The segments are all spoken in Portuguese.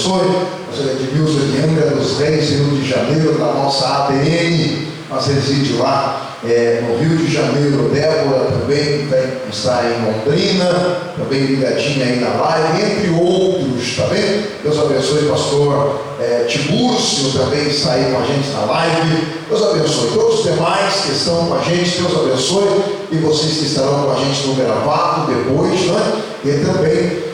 abençoe. Pastor Edmilson de Angra dos Reis, Rio de Janeiro, da nossa ADN, mas reside lá no Rio de Janeiro. Débora também está em Londrina, também ligadinha aí na live, entre outros, tá bem? Deus abençoe, pastor Tibúrcio também está aí com a gente na live. Deus abençoe todos os demais que estão com a gente. Deus abençoe, e vocês que estarão com a gente no gravado depois, né? E também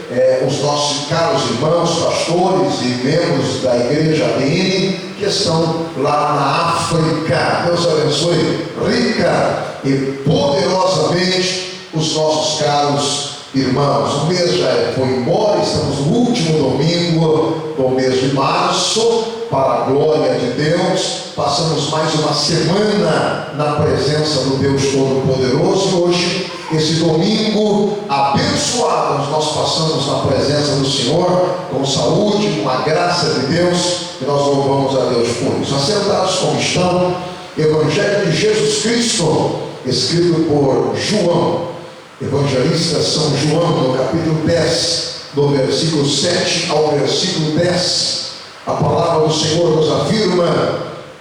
os nossos caros irmãos, pastores e membros da igreja ADN que estão lá na África. Deus abençoe rica e poderosamente os nossos caros irmãos. O mês já foi embora, estamos no último domingo do mês de março, para a glória de Deus. Passamos mais uma semana na presença do Deus Todo-Poderoso, e hoje, esse domingo abençoado, nós passamos na presença do Senhor, com saúde, com a graça de Deus, e nós louvamos a Deus por isso. Assentados como estão, Evangelho de Jesus Cristo, escrito por João, evangelista São João, no capítulo 10, do versículo 7 ao versículo 10, a palavra do Senhor nos afirma: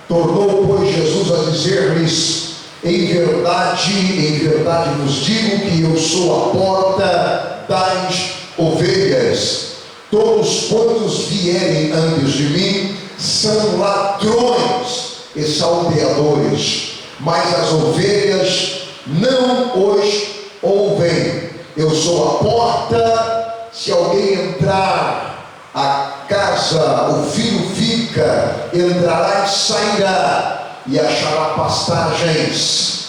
tornou, pois, Jesus a dizer-lhes: em verdade vos digo que eu sou a porta das ovelhas. Todos quantos vierem antes de mim são ladrões e salteadores, mas as ovelhas não os ouvem. Eu sou a porta. Se alguém entrar a casa, o filho fica, entrará e sairá, e achará pastagens.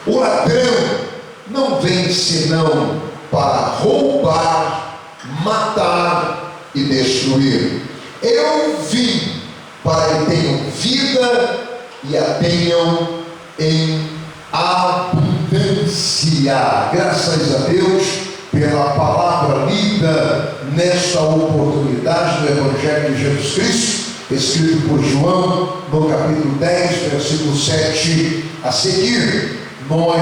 O ladrão não vem senão para roubar, matar e destruir. Eu vim para que tenham vida e a tenham em abundância. Graças a Deus pela palavra lida nesta oportunidade do Evangelho de Jesus Cristo, escrito por João, no capítulo 10, versículo 7 a seguir. Nós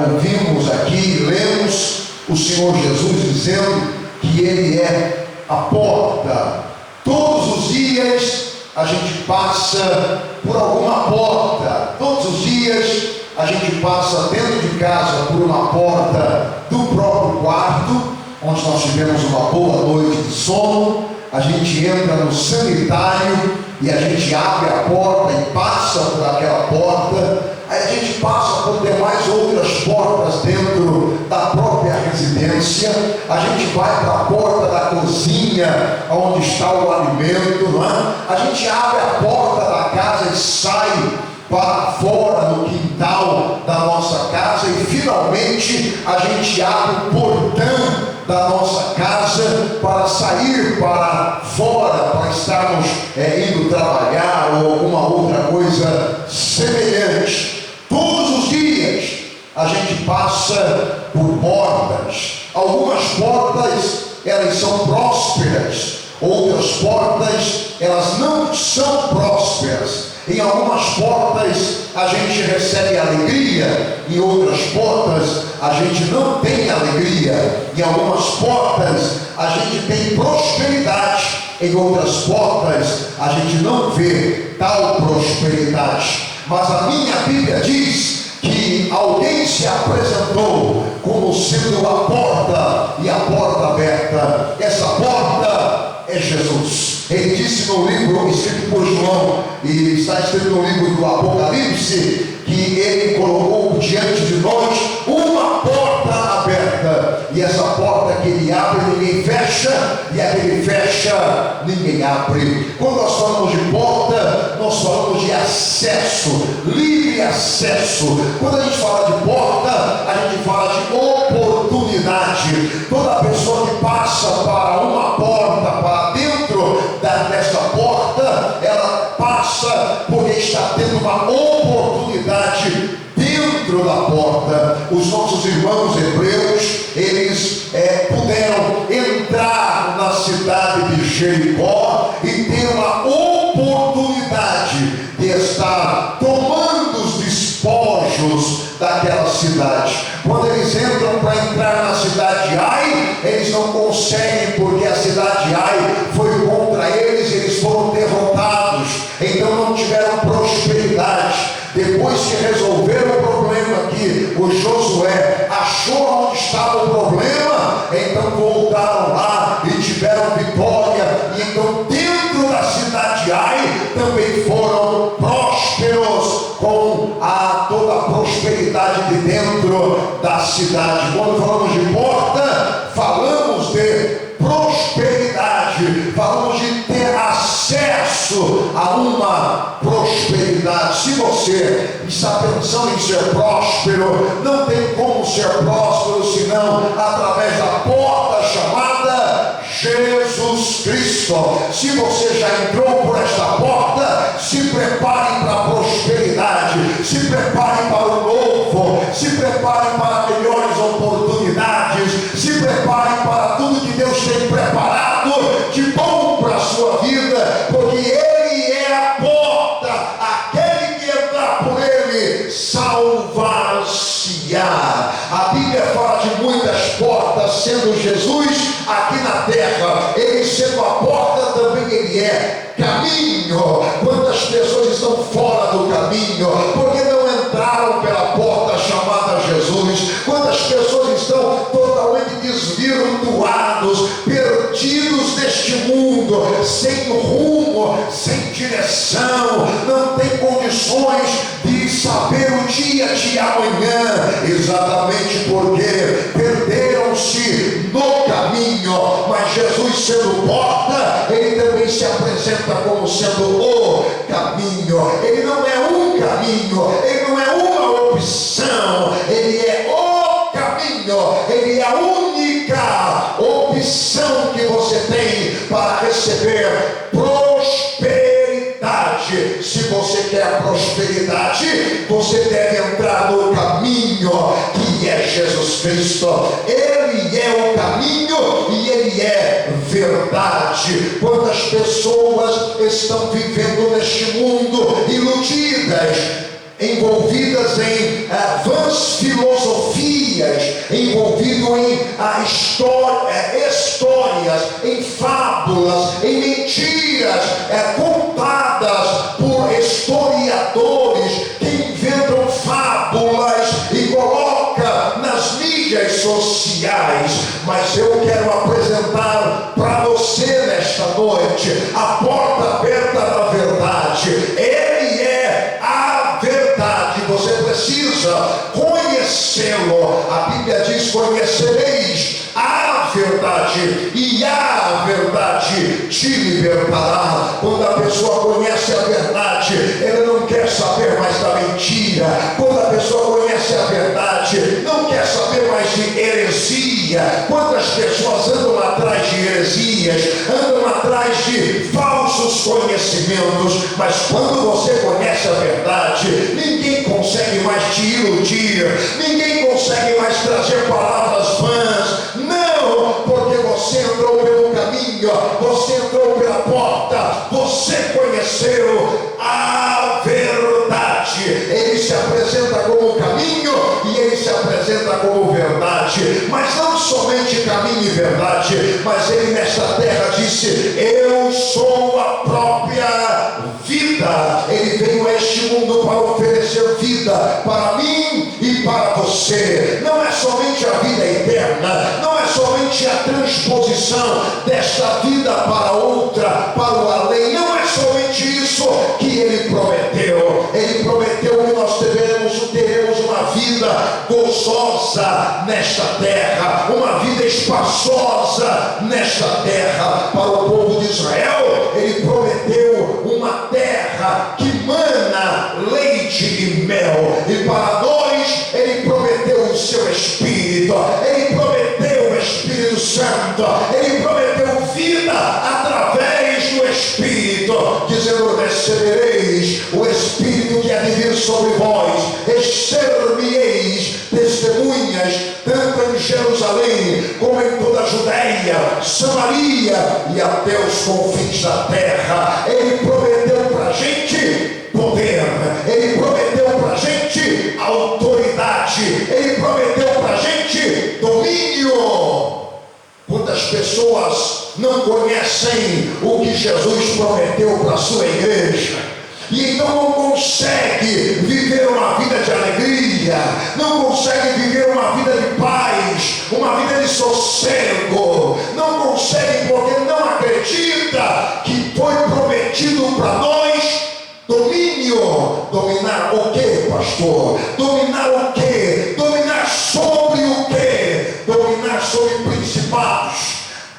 ouvimos aqui, lemos o Senhor Jesus dizendo que Ele é a porta. Todos os dias a gente passa por alguma porta, todos os dias a gente passa dentro de casa por uma porta do próprio quarto, onde nós tivemos uma boa noite de sono. A gente entra no sanitário e a gente abre a porta e passa por aquela porta. Aí a gente passa por demais outras portas dentro da própria residência. A gente vai para a porta da cozinha, onde está o alimento, não é? A gente abre a porta da casa e sai para fora no quintal da nossa casa, e finalmente a gente abre o portão da nossa casa para sair para fora, para estarmos indo trabalhar ou alguma outra coisa semelhante. Todos os dias a gente passa por portas. Algumas portas elas são prósperas, outras portas elas não são prósperas. Em algumas portas a gente recebe alegria, em outras portas a gente não tem alegria. Em algumas portas a gente tem prosperidade, em outras portas a gente não vê tal prosperidade. Mas a minha Bíblia diz que alguém se apresentou como sendo a porta, e a porta aberta. Essa porta é Jesus. Ele disse no livro escrito por João, e está escrito no livro do Apocalipse, que Ele colocou diante de nós uma porta aberta, e essa porta que Ele abre, ninguém fecha, e a que Ele fecha, ninguém abre. Quando nós falamos de porta, nós falamos de acesso, livre acesso. Quando a gente fala de porta, a gente fala de oportunidade. Toda pessoa que passa para uma porta, para dentro desta porta, ela passa porque está tendo uma oportunidade dentro da porta. Os nossos irmãos hebreus, eles puderam entrar na cidade de Jericó e ter uma oportunidade de estar tomando os despojos daquela cidade. Quando eles entram para entrar na cidade Ai, eles não conseguem, porque a cidade Ai foi contra Depois que resolveram o problema, que o Josué achou onde estava o problema, então voltaram lá e tiveram vitória. E então dentro da cidade de Ai também foram prósperos, com toda a prosperidade de dentro da cidade. Quando falamos de porta, falamos de prosperidade, falamos de ter acesso a uma prosperidade. Se você está pensando em ser próspero, não tem como ser próspero senão através da porta chamada Jesus Cristo. Se você já entrou por esta porta, se prepare para a prosperidade, se prepare para o novo, se prepare para melhores oportunidades, se prepare para tudo que Deus tem preparado de bom para a sua vida, porque Ele é a porta. Aquele que entrar por Ele salvar-se-á. A Bíblia fala de muitas portas, sendo Jesus aqui na terra, Ele sendo a porta, também Ele é caminho. Quantas pessoas estão fora do caminho porque não entraram pela porta chamada Jesus? Quantas pessoas estão totalmente desvirtuados, perdidos neste mundo, sem rumo, sem direção, não tem condições de saber o dia de amanhã, exatamente porque perderam-se no caminho. Mas Jesus, sendo porta, Ele também se apresenta como sendo o caminho. Ele não é um caminho, Ele não é uma opção, Ele é o caminho. Ele é a única opção que você tem para receber prosperidade. Se você quer prosperidade, você deve entrar no caminho que é Jesus Cristo. Ele é o caminho e Ele é verdade. Quantas pessoas estão vivendo neste mundo iludidas, envolvidas em vãs filosofias, envolvido em histórias, em fábulas, em mentiras contadas por historiadores que inventam fábulas e colocam nas mídias sociais. Mas eu quero apresentar para você nesta noite a porta aberta da verdade. Ele é a verdade. Você precisa conhecê-lo. A Bíblia diz: conhecereis a verdade, e a verdade te libertará. Quando a pessoa conhece a verdade, ela não quer saber mais da mentira. Quando a pessoa conhece a verdade, não quer saber mais de heresia. Quantas pessoas andam atrás de heresias, andam atrás de falsos conhecimentos, mas quando você conhece a verdade, ninguém consegue mais te iludir, ninguém consegue mais trazer palavras vãs. Não, porque você entrou pelo caminho, você entrou pela porta, você conheceu a verdade. Ele se apresenta como caminho e Ele se apresenta como verdade, mas não somente caminho e verdade, mas Ele nesta terra disse: eu sou a própria vida. Ele veio a este mundo para oferecer vida para mim e para você. Não é somente a vida eterna, não é somente a transposição desta vida para outra, para o além. Não é somente isso que Ele prometeu. Ele prometeu que nós teremos uma vida gozosa nesta terra, uma vida espaçosa nesta terra. Para o povo de Israel, Ele prometeu uma terra que mana leite e mel, e para nós Ele prometeu o seu Espírito. Ele prometeu o Espírito Santo. Ele prometeu vida através do Espírito, dizendo: recebereis o Espírito que há de vir sobre vós, ser-me-eis testemunhas, tanto em Jerusalém como em toda a Judéia, Samaria e até os confins da terra. Ele prometeu para a gente poder, Ele prometeu para a gente autoridade, Ele prometeu para a gente domínio. Quantas pessoas não conhecem o que Jesus prometeu para a sua igreja? e então não consegue viver uma vida de alegria, não consegue viver uma vida de paz, uma vida de sossego, não consegue porque não acredita que foi prometido para nós domínio. Dominar o que, pastor? Dominar o que? Dominar sobre o que? Dominar sobre principados,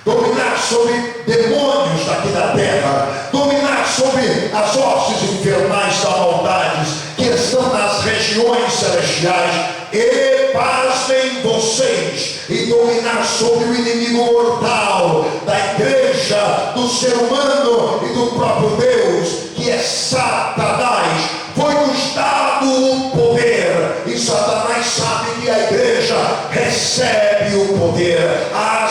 dominar sobre demônios daqui da terra, dominar sobre as hostes infernais da maldade que estão nas regiões celestiais, e pasmem vocês, e dominar sobre o inimigo mortal da igreja, do ser humano e do próprio Deus, que é Satanás. Foi-nos dado o poder, e Satanás sabe que a igreja recebe o poder.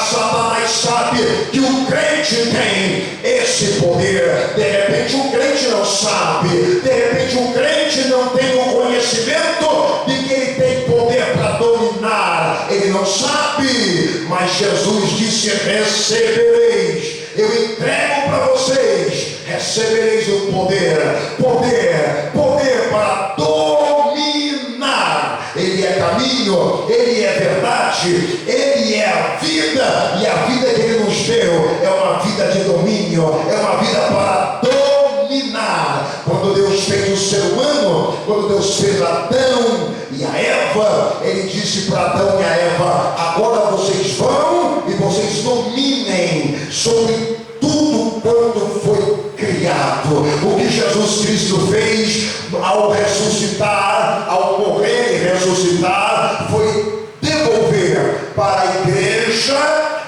Satanás sabe que o crente tem esse poder. De repente o crente não sabe, de repente o crente não tem o conhecimento de que ele tem poder para dominar, ele não sabe, mas Jesus disse: recebereis, eu entrego para vocês, recebereis o poder, poder para dominar. Ele é caminho, ele é verdade, ele é a vida, e a vida que ele nos deu é uma vida de domínio, é uma vida para dominar. Quando Deus fez o ser humano, quando Deus fez Adão e a Eva, ele disse para Adão e a Eva: agora vocês vão e vocês dominem sobre tudo quanto foi criado. O que Jesus Cristo fez ao ressuscitar, ao morrer e ressuscitar, foi devolver para a igreja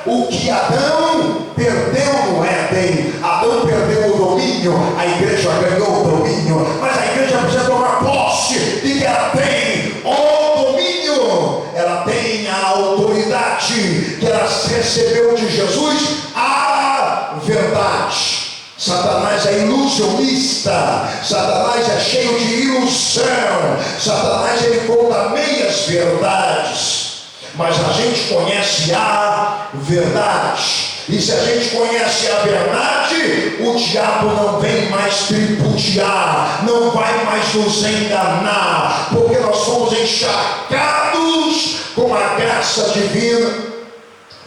o que Adão perdeu no Éden. Adão perdeu o domínio, a igreja ganhou o domínio, mas a igreja precisa tomar posse de que ela tem o domínio, ela tem a autoridade que ela recebeu de Jesus, a verdade. Satanás é ilusionista, Satanás é cheio de ilusão, Satanás ele conta meias verdades, mas a gente conhece a verdade. E se a gente conhece a verdade, o diabo não vem mais tripudiar, não vai mais nos enganar, porque nós somos encharcados com a graça divina.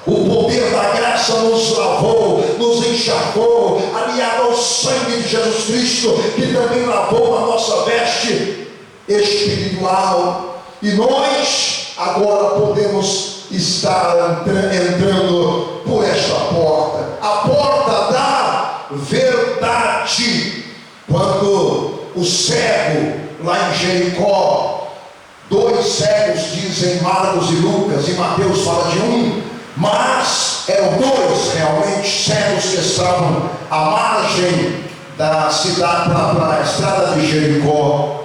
O poder da graça nos lavou, nos encharcou, aliado ao sangue de Jesus Cristo, que também lavou a nossa veste espiritual. E nós agora podemos estar entrando por esta porta, a porta da verdade. Quando o cego lá em Jericó, 2 cegos dizem Marcos e Lucas, e Mateus fala de um, mas eram 2 realmente cegos que estavam à margem da cidade, para a estrada de Jericó.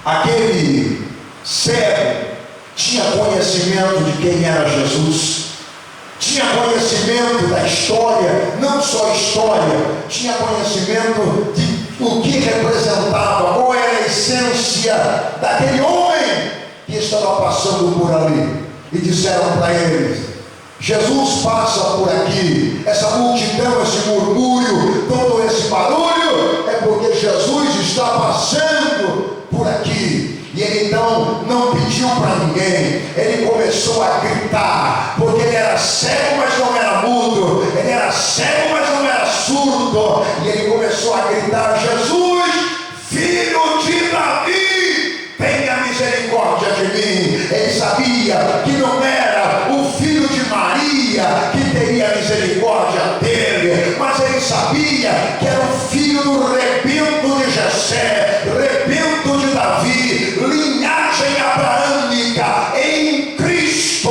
Aquele cego tinha conhecimento de quem era Jesus, tinha conhecimento da história, não só história, tinha conhecimento de o que representava, qual era a essência daquele homem que estava passando por ali. E disseram para ele: Jesus passa por aqui. Essa multidão, esse murmúrio, todo esse barulho é porque Jesus está passando por aqui. E ele então não pediu para ninguém, ele começou a gritar, porque ele era cego, mas não era mudo, ele era cego, mas não era surdo, e ele começou a gritar: Jesus, filho de Davi, tenha misericórdia de mim. Ele sabia que não era o filho de Maria que teria misericórdia dele, mas ele sabia que era o filho do rebento de Jessé, rebento de Davi, linhagem abraâmica em Cristo.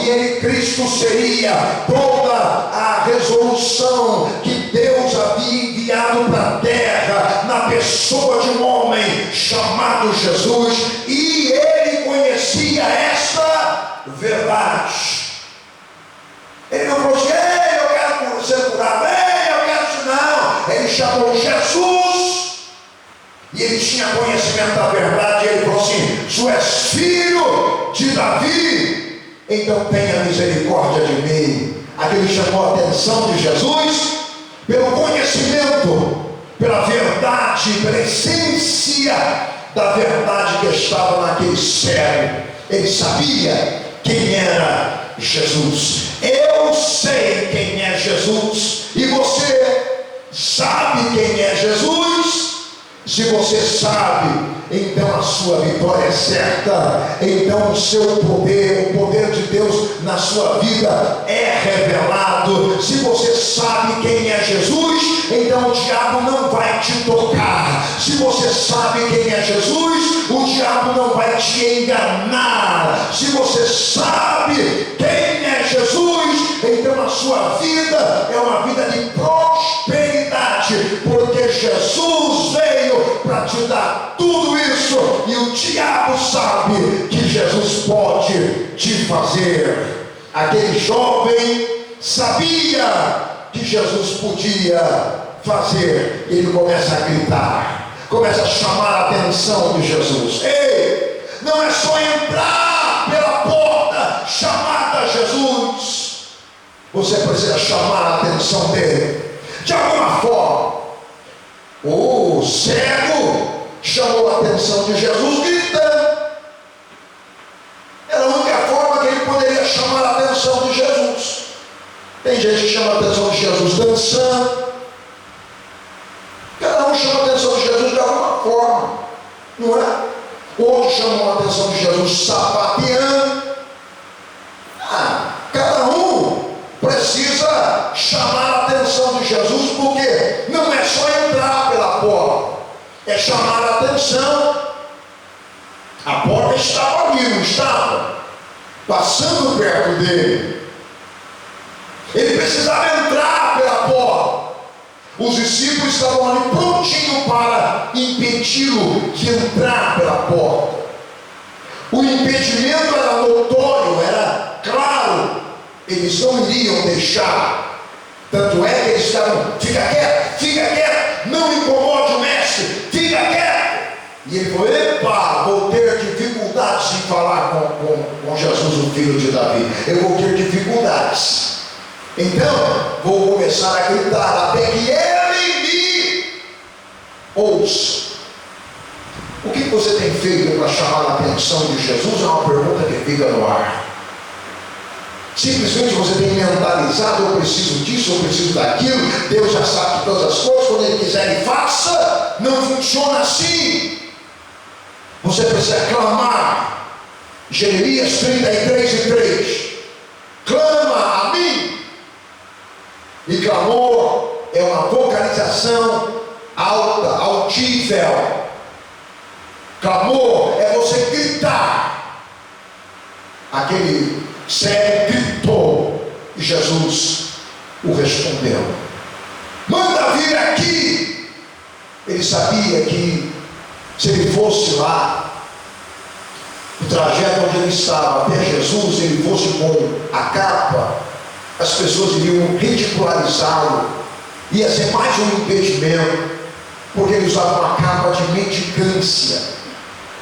E ele, Cristo, seria toda a resolução que Deus havia enviado para a terra na pessoa de um homem chamado Jesus, e ele conhecia esta verdade. Ele não falou assim: ei, eu quero ser curado, ei, eu quero isso, não. Ele chamou Jesus, e ele tinha conhecimento da verdade, e ele falou assim: se és filho de Davi, então tenha misericórdia de mim. Aquele chamou a atenção de Jesus pelo conhecimento pela verdade, pela essência da verdade que estava naquele cego. Ele sabia quem era Jesus. Eu sei quem é Jesus. E você sabe quem é Jesus? Se você sabe, então a sua vitória é certa. Então o seu poder, o poder de Deus na sua vida é revelado. Se você sabe quem é Jesus, então o diabo não vai te tocar. Se você sabe quem é Jesus, o diabo não vai te enganar. Se você sabe quem é Jesus, então a sua vida é uma vida de prosperidade, porque Jesus veio para te dar tudo isso, e o diabo sabe que Jesus pode te fazer. Aquele jovem sabia que Jesus podia fazer. Ele começa a gritar, começa a chamar a atenção de Jesus. Ei, não é só entrar pela porta chamada Jesus, você precisa chamar a atenção dele de alguma forma. O cego chamou a atenção de Jesus gritando. Era a única forma que ele poderia chamar a atenção de Jesus. Tem gente que chama a atenção de Jesus dançando. Cada um chama a atenção de Jesus de alguma forma, não é? Outros chamam a atenção de Jesus sapateando. Cada um precisa chamar a atenção de Jesus, porque não é só entrar pela porta, é chamar a atenção. A porta estava ali, não estava? Passando perto dele. Ele precisava entrar pela porta. Os discípulos estavam ali prontinhos para impedi-lo de entrar pela porta. O impedimento era notório, era claro. Eles não iriam deixar. Tanto é que eles estavam: fica quieto, não incomode o mestre, fica quieto. E ele falou: epa, vou ter dificuldades em falar com Jesus, o filho de Davi. Eu vou ter dificuldades. Então, vou começar a gritar até que ele me ouça. O que você tem feito para chamar a atenção de Jesus? É uma pergunta que fica no ar. Simplesmente você tem mentalizado: eu preciso disso, eu preciso daquilo, Deus já sabe de todas as coisas, quando Ele quiser Ele faça. Não funciona assim. Você precisa clamar. Jeremias 33:3. Clama a mim. E clamor é uma vocalização alta, altível. Clamor é você gritar. Aquele cego gritou e Jesus o respondeu: manda vir aqui. Ele sabia que se ele fosse lá, o trajeto onde ele estava até Jesus, ele fosse com a capa, as pessoas iriam ridicularizá-lo, ia ser mais um impedimento, porque ele usava uma capa de mendicância,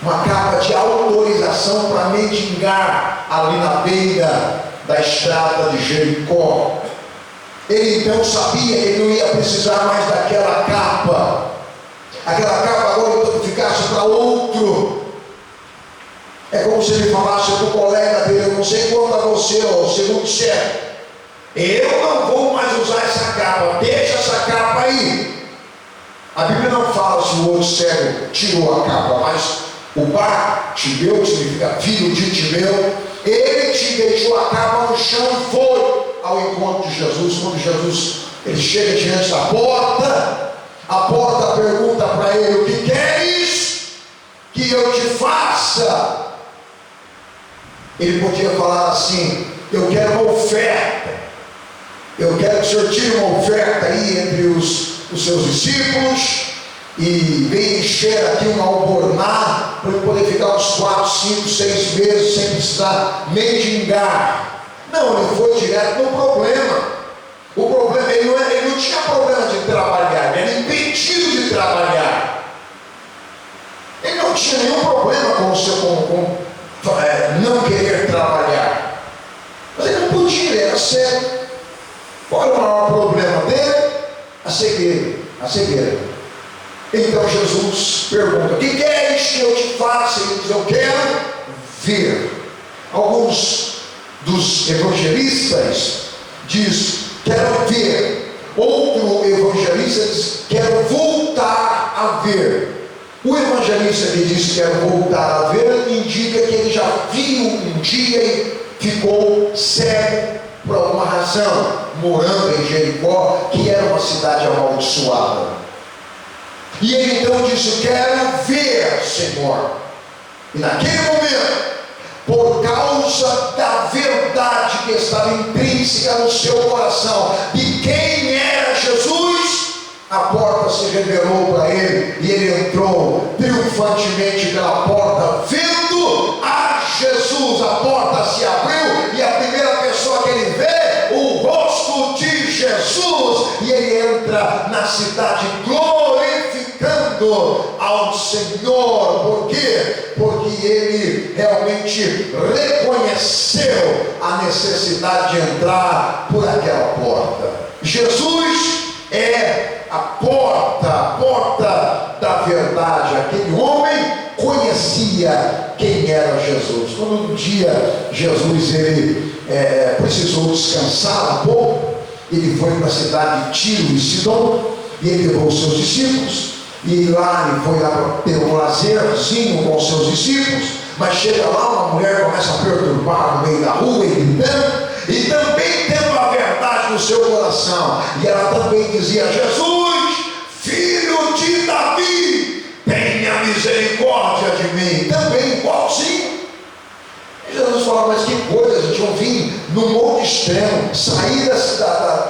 uma capa de autorização para mendigar ali na beira da estrada de Jericó. Ele então sabia que ele não ia precisar mais daquela capa. Aquela capa agora então ficasse para outro. É como se ele falasse para o colega dele: eu não sei quanto a você, ó, segundo cego, eu não vou mais usar essa capa, deixa essa capa aí. A Bíblia não fala se o outro cego tirou a capa, mas o bar Timeu, que significa filho de Timeu, ele te deixou a capa no chão e foi ao encontro de Jesus. Quando Jesus ele chega diante da porta, a porta pergunta para ele: o que queres que eu te faça? Ele podia falar assim: eu quero uma oferta, eu quero que o Senhor tire uma oferta aí entre os seus discípulos e venha encher aqui um alborná para ele poder ficar uns 4, 5, 6 meses sem precisar mendigar. Não, ele foi direto no problema. O problema, ele não tinha problema de trabalhar, ele era impedido de trabalhar. Ele não tinha nenhum problema com o seu não querer trabalhar, mas ele não podia, ele era cego. Qual era o maior problema dele? A cegueira. Então Jesus pergunta: que queres que eu te faça? Ele diz: eu quero ver. Alguns dos evangelistas diz: quero ver. Outro evangelista diz: quero voltar a ver. O evangelista que diz: quero voltar a ver, indica que ele já viu um dia e ficou cego por alguma razão, morando em Jericó, que era uma cidade amaldiçoada. E ele então disse: quero ver, Senhor. E naquele momento, por causa da verdade que estava intrínseca no seu coração, de quem era Jesus, a porta se revelou para ele, e ele entrou triunfantemente pela porta, vendo a Jesus. A porta se abriu, e a primeira pessoa que ele vê, o rosto de Jesus, e ele entra na cidade glorificando ao Senhor. Por quê? Porque ele realmente reconheceu a necessidade de entrar por aquela porta. Jesus é a porta da verdade. Aquele homem conhecia quem era Jesus. Quando um dia Jesus precisou descansar um pouco, ele foi para a cidade de Tiro e Sidom, e ele levou os seus discípulos, e lá ele foi lá para ter um lazerzinho com os seus discípulos. Mas chega lá, uma mulher começa a perturbar no meio da rua, e gritando, e também tendo a verdade no seu coração, e ela também dizia: Jesus, filho de Davi, tenha misericórdia de mim. Também igualzinho. E Jesus fala: mas que coisa, gente, eu vim num outro extremo, saí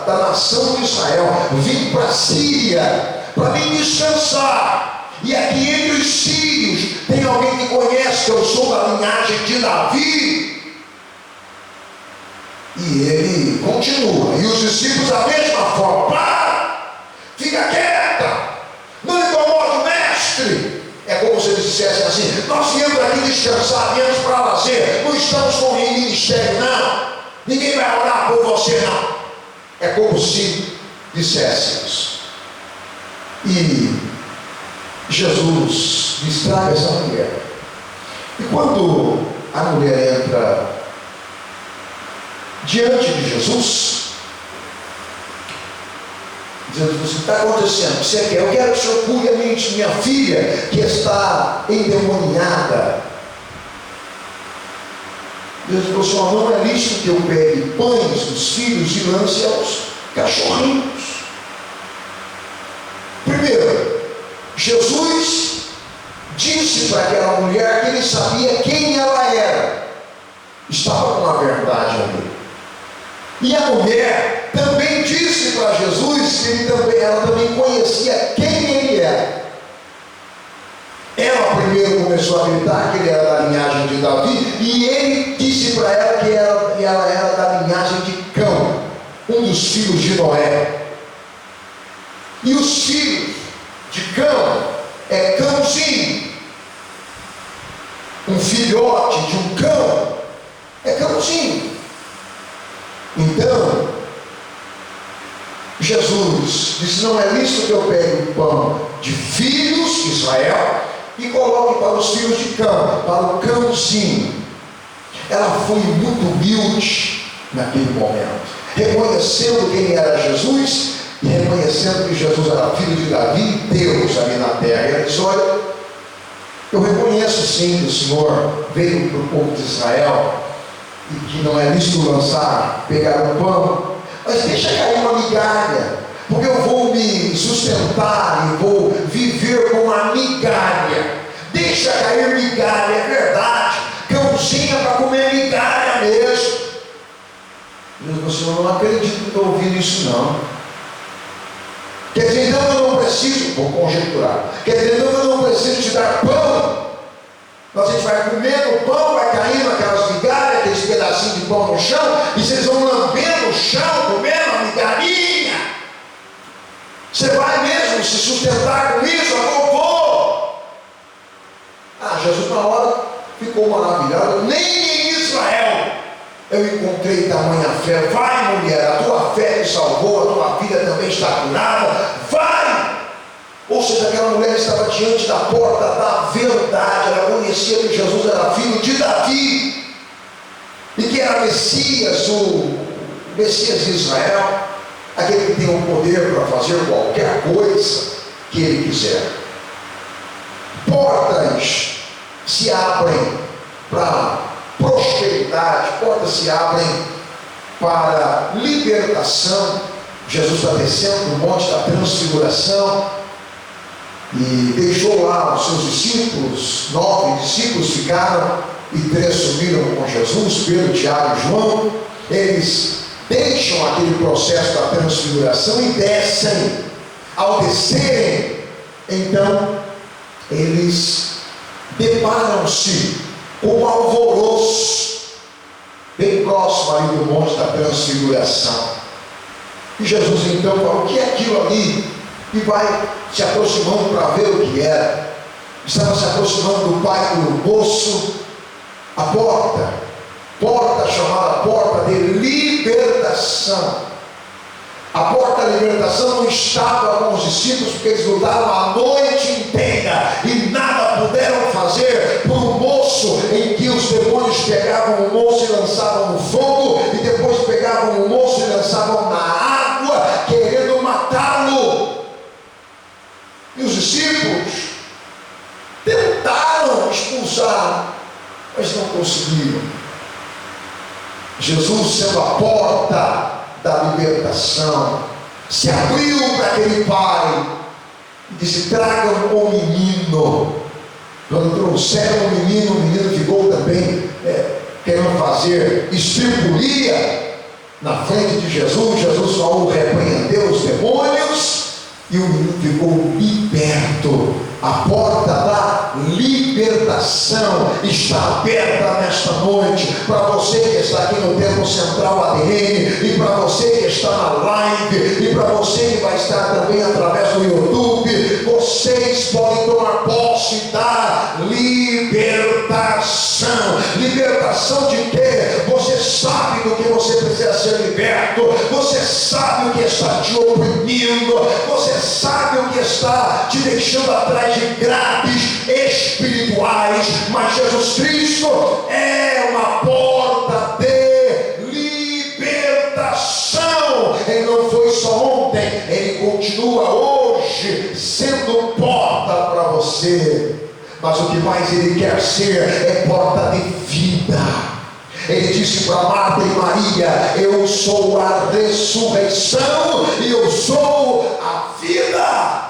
da nação de Israel, vim para a Síria para me descansar, e aqui entre os sírios tem alguém que conhece que eu sou da linhagem de Davi. E ele continua, e os discípulos da mesma forma: para, fica quieta, não incomoda o mestre. É como se eles dissessem assim: nós viemos aqui descansar, viemos para lazer, não estamos com ministério, não, ninguém vai orar por você, não. É como se dissessemos. E Jesus distrai essa mulher, e quando a mulher entra diante de Jesus, dizendo: o que está acontecendo? Você quer? Eu quero que o Senhor cure a minha filha, que está endemoniada. Jesus falou: Senhor, não é lícito que eu pegue pães dos filhos e lance aos cachorrinhos. Primeiro, Jesus disse para aquela mulher que ele sabia quem ela era, estava com a verdade ali. E a mulher também disse para Jesus que ela também conhecia quem ele era. Ela primeiro começou a gritar que ele era da linhagem de Davi, e ele disse para ela que ela era da linhagem de Cão, um dos filhos de Noé. E os filhos de Cão é cãozinho. Um filhote de um cão é cãozinho. Então, Jesus disse: não é lícito que eu pegue o pão de filhos de Israel e coloque para os filhos de Cão, para o cãozinho. Ela foi muito humilde naquele momento, reconhecendo quem era Jesus e reconhecendo que Jesus era filho de Davi e Deus ali na terra. Ela disse: olha, eu reconheço sim que o Senhor veio para o povo de Israel e que não é lícito pegar um pão, mas deixa cair uma migalha, porque eu vou me sustentar e vou viver com uma migalha. Deixa cair migalha, é verdade, cãozinha para comer migalha mesmo. Eu disse: eu não acredito que estou ouvindo isso, não. Quer dizer, então eu não preciso, vou conjecturar, quer dizer, então eu não preciso te dar pão. Nós a gente vai comendo o pão, vai caindo aquelas migalhas, aqueles pedacinhos de pão no chão, e vocês vão lambendo o chão, comendo a migalhinha. Você vai mesmo se sustentar com isso? Eu vou. Jesus na hora ficou maravilhado. Nem em Israel eu encontrei tamanha fé. Vai, mulher, a tua fé te salvou, a tua filha também está curada. Vai! Ou seja, aquela mulher estava diante da porta da verdade. Ela conhecia que Jesus era filho de Davi e que era Messias, o Messias de Israel, aquele que tem o poder para fazer qualquer coisa que ele quiser. Portas se abrem para prosperidade, portas se abrem para libertação. Jesus está descendo do monte da transfiguração e deixou lá os seus discípulos. 9 discípulos ficaram e 3 subiram com Jesus, Pedro, Tiago e João. Eles deixam aquele processo da transfiguração e descem. Ao descerem, então eles deparam-se com um alvoroço bem próximo ali do monte da transfiguração. E Jesus então fala: o que é aquilo ali? E vai se aproximando para ver o que era. Estava se aproximando do pai do moço, a porta chamada porta de libertação. A porta da libertação não estava com os discípulos, porque eles lutaram a noite inteira e nada puderam fazer por um moço em que os demônios pegavam o moço e lançavam no fogo, e depois pegavam o moço e lançavam na água, querendo matá-lo. E os discípulos tentaram expulsar, mas não conseguiram. Jesus, sendo a porta da libertação, se abriu para aquele pai e disse: tragam o menino. Quando trouxeram o menino ficou também querendo fazer estripulia na frente de Jesus. Jesus só repreendeu os demônios e o menino ficou liberto. A porta da libertação está aberta nesta noite para você que está aqui no Templo Central ADN, e para você que está na live, e para você que vai estar também através do YouTube. Vocês podem tomar posse da libertação. Libertação de quê? Você sabe do que você precisa ser liberto. Você sabe o que está te oprimindo. Você sabe o que está te deixando atrás de grades espirituais. Mas Jesus Cristo é uma porta de libertação. Ele não foi só ontem, ele continua hoje sendo porta para você. Mas o que mais ele quer ser é porta de vida. Ele disse para Marta e Maria: eu sou a ressurreição e eu sou a vida.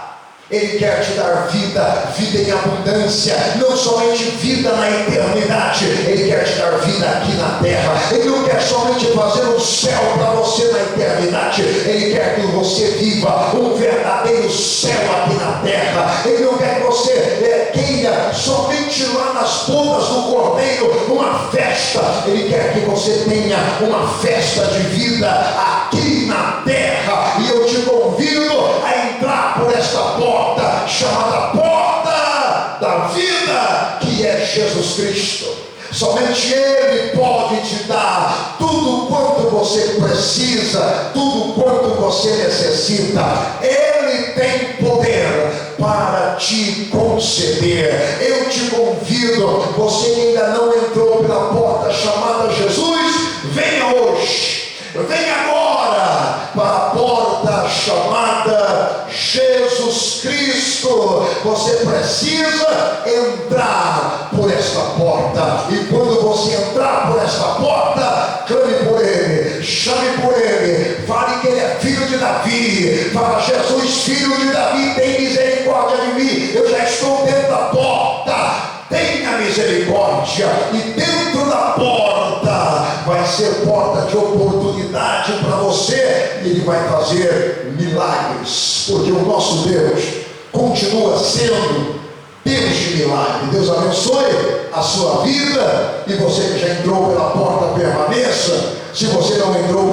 Ele quer te dar vida, vida em abundância, não somente vida na eternidade. Ele quer te dar vida aqui na terra. Ele não quer somente fazer um céu para você na eternidade. Ele quer que você viva um verdadeiro céu aqui na terra. Ele não quer que você queira somente lá nas bodas do Cordeiro uma festa. Ele quer que você tenha uma festa de vida aqui na terra. E eu te convido a entrar por esta porta chamada porta da vida, que é Jesus Cristo. Somente Ele pode te dar tudo quanto você precisa, tudo quanto você necessita. Ele tem poder para te conceder. Eu te convido, você que ainda não entrou pela porta chamada Jesus, venha hoje, venha agora para a porta chamada Jesus Cristo. Você precisa entrar por esta porta, e quando você entrar por esta porta, clame por Ele, chame por Ele, fale que Ele é filho de Davi. Fala: Jesus, filho de Davi, tem misericórdia de mim, eu já estou dentro da porta. Tenha misericórdia. E dentro da porta vai ser porta de oportunidade para você. Ele vai fazer milagres, porque o nosso Deus continua sendo Deus de milagre. Deus abençoe a sua vida. E você que já entrou pela porta, permaneça. Se você não entrou